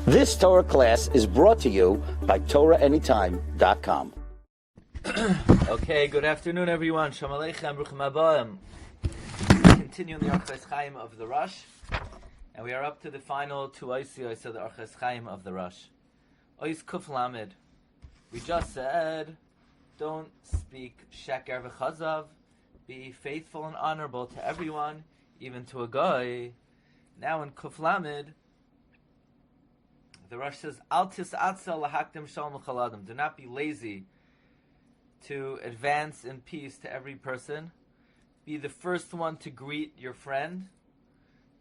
This Torah class is brought to you by TorahAnytime.com. Okay, good afternoon, everyone. Shalom Aleichem, Bruchim Habayim. Continuing the Orchos Chaim of the Rosh, and we are up to the final two Oisios of the Orchos Chaim of the Rosh. Ois Kuf Lamed. We just said, don't speak sheker v'chazav. Be faithful and honorable to everyone, even to a guy. Now in Kuf Lamed, the Rosh says, Al tis'atzel lahakdim shalom l'chaladim. Do not be lazy to advance in peace to every person. Be the first one to greet your friend.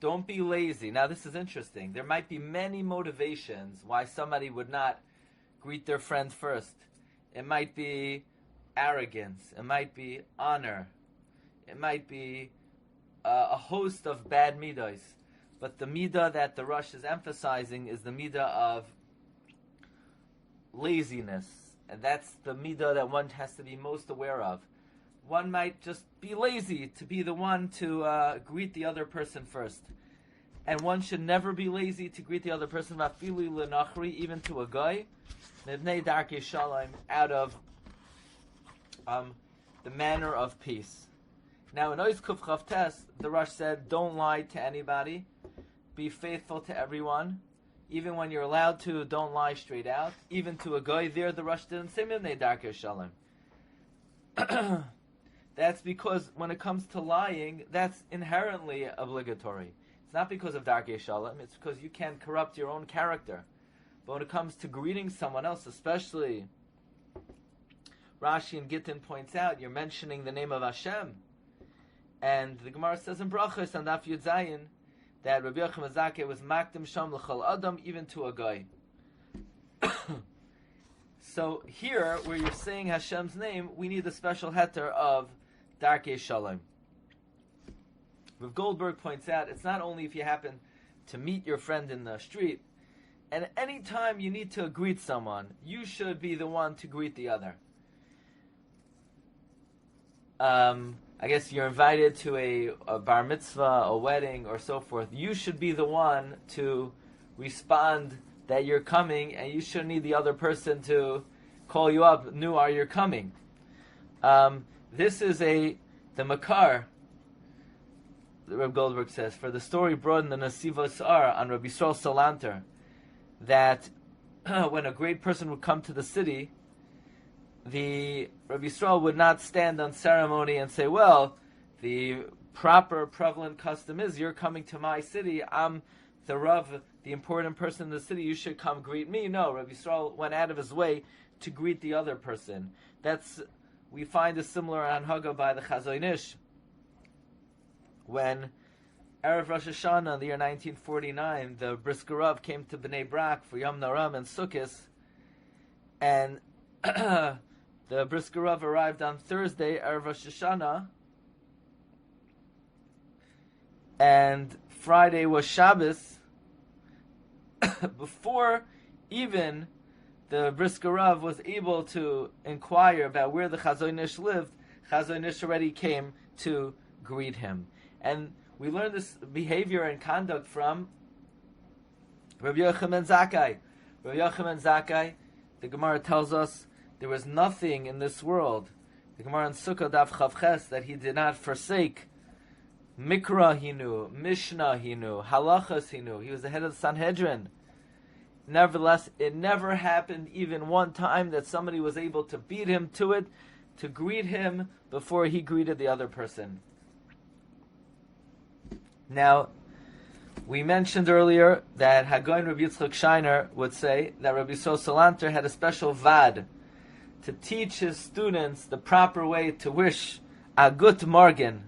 Don't be lazy. Now this is interesting. There might be many motivations why somebody would not greet their friend first. It might be arrogance. It might be honor. It might be a host of bad midos. But the midah that the Rosh is emphasizing is the midah of laziness. And that's the midah that one has to be most aware of. One might just be lazy to be the one to greet the other person first. And one should never be lazy to greet the other person, even to a guy, out of the manner of peace. Now in Ois Kuf Chav Tes, the Rosh said, don't lie to anybody. Be faithful to everyone. Even when you're allowed to, don't lie straight out. Even to a guy there, the Rosh didn't say Mibnei Darkei Shalom. That's because when it comes to lying, that's inherently obligatory. It's not because of Darkei Shalom, it's because you can corrupt your own character. But when it comes to greeting someone else, especially, Rashi and Gittin points out, you're mentioning the name of Hashem. And the Gemara says in Brachos and Daf Yud Zayin, that Rabbi Yochanan Zakeh was makdim sham l'chol adam, even to a guy. So here, where you're saying Hashem's name, we need a special heter of Darkei Shalom. Rav Goldberg points out, it's not only if you happen to meet your friend in the street, and any time you need to greet someone, you should be the one to greet the other. I guess you're invited to a bar mitzvah, a wedding, or so forth. You should be the one to respond that you're coming, and you shouldn't need the other person to call you up, are you coming? This is the Makar, Reb Goldberg says, for the story brought in the Nesivos Ar on Rabbi Yisrael Salanter, that when a great person would come to the city, the Rabbi Yisrael would not stand on ceremony and say, well, the proper prevalent custom is you're coming to my city, I'm the Rav, the important person in the city, you should come greet me. No, Rabbi Yisrael went out of his way to greet the other person. We find a similar anhaga by the Chazon Ish. When Erev Rosh Hashanah in the year 1949, the Brisker Rav came to Bnei Brak for Yom Naram and Sukkot, and the Brisker Rav arrived on Thursday, Erev Rosh Hashanah, and Friday was Shabbos. Before even the Brisker Rav was able to inquire about where the Chazon Ish lived, Chazon Ish already came to greet him. And we learn this behavior and conduct from Rabbi Yochanan Zakkai. Rabbi Yochanan Zakkai, the Gemara tells us, there was nothing in this world, the Gemara in Sukkah Daf Chav Ches, that he did not forsake. Mikra he knew, Mishnah he knew, Halachas he knew. He was the head of the Sanhedrin. Nevertheless, it never happened even one time that somebody was able to beat him to it, to greet him before he greeted the other person. Now, we mentioned earlier that Hagoin Rabbi Yitzchak Shiner would say that Rabbi Yisrael Salanter had a special vad to teach his students the proper way to wish a good morgen.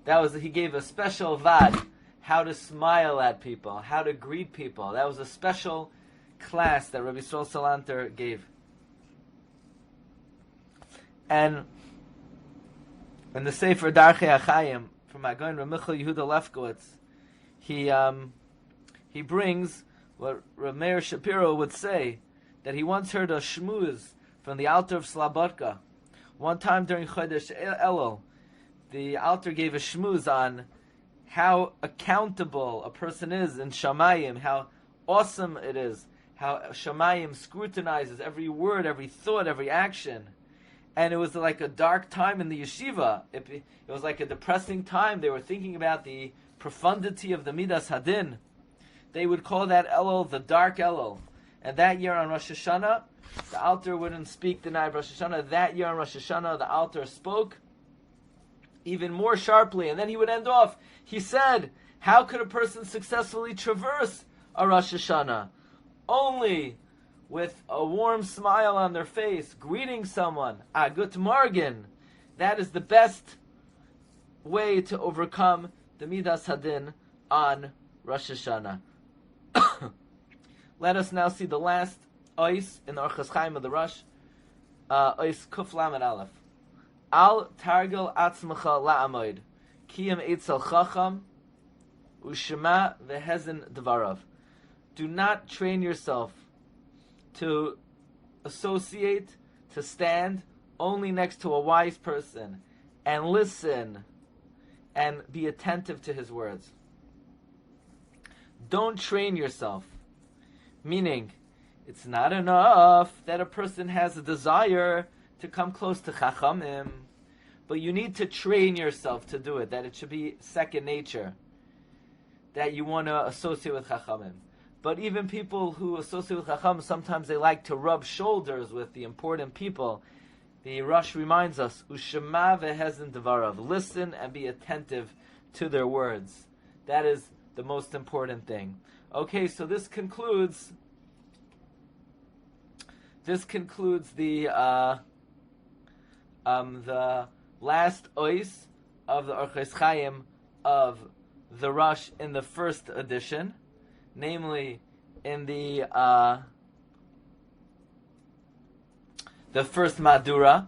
He gave a special vad, how to smile at people, how to greet people. That was a special class that Rabbi Yisrael Salanter gave. And in the Sefer Darchei HaChaim from Hagoin Rav Michal Yehuda Lefkowitz, he brings what Rav Meir Shapiro would say, that he once heard a shmuz from the Alter of Slobodka. One time during Chodesh Elul, the Alter gave a shmuz on how accountable a person is in Shamayim, how awesome it is, how Shamayim scrutinizes every word, every thought, every action. And it was like a dark time in the yeshiva. It was like a depressing time. They were thinking about the profundity of the Midas Hadin. They would call that Elul the dark Elul. And that year on Rosh Hashanah, the Alter wouldn't speak the night of Rosh Hashanah. That year on Rosh Hashanah, the Alter spoke even more sharply. And then he would end off. He said, how could a person successfully traverse a Rosh Hashanah? Only with a warm smile on their face, greeting someone, a gut Morgen. That is the best way to overcome the Midas Hadin on Rosh Hashanah. Let us now see the last ois in the Orchos Chaim of the Rosh. Ois Kuf Lamed Aleph. Al targil atzmacha la'amoid. Kiyam eitzel chacham. Ushema vehezen devarav. Do not train yourself to associate, to stand only next to a wise person and listen and be attentive to his words. Don't train yourself. Meaning, it's not enough that a person has a desire to come close to Chachamim, but you need to train yourself to do it, that it should be second nature, that you want to associate with Chachamim. But even people who associate with Chacham, sometimes they like to rub shoulders with the important people. The Rosh reminds us, Ushema vehezen devarav. Listen and be attentive to their words. That is the most important thing. Okay, so this concludes the last ois of the Orchos Chaim of the Rosh in the first edition, namely in the first Mahadura,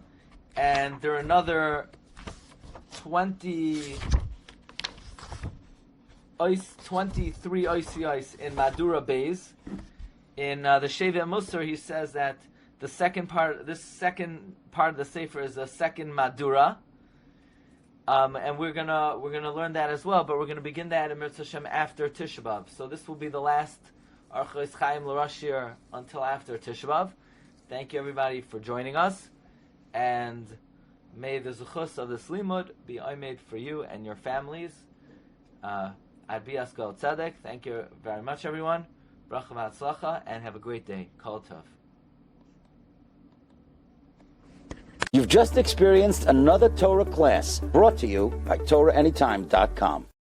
and there are another 23 ois in Mahadura Beis. In the Sheva Musar, he says that this second part of the Sefer is a second Mahadura, and we're gonna learn that as well. But we're gonna begin that in Mitzvah Hashem after Tisha B'av. So this will be the last Orchos Chaim l'Rosh Shiur until after Tisha B'av. Thank you everybody for joining us, and may the zuchus of this limud be made for you and your families. Ad Bias Gal Tzedek. Thank you very much, everyone. Bracha v'hatzlacha, and have a great day. Kol tov. You've just experienced another Torah class brought to you by TorahAnytime.com.